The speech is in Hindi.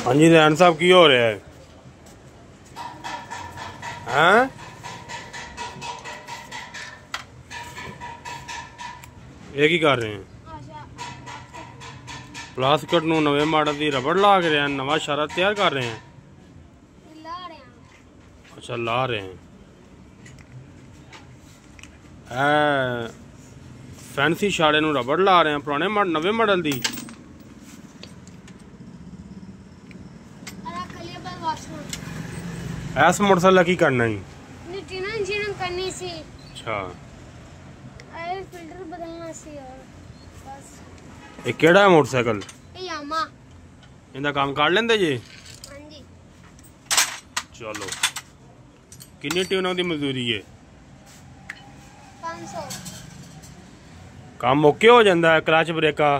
हाँ जी दैन साहब की हो रहा है? हैं ये की कर रहे हैं? प्लास्टिक नूं नवे मॉडल की रबड़ ला के रहे हैं, नवा इशारा तैयार कर रहे हैं। अच्छा ला रहे हैं। फैंसी इशारे नूं रबड़ ला रहे हैं पुराने नवे मॉडल की। ऐस मोटरसाइकिल की करना ही? करनी सी। अच्छा ऑयल फिल्टर बदलना सी और बस। ये केड़ा है मोटरसाइकिल? यामा। इनका काम कर लेंदे जी? हां जी। चलो कितनी ट्यूनों की मजदूरी है? 500। काम ओके हो जाता है? क्लच ब्रेका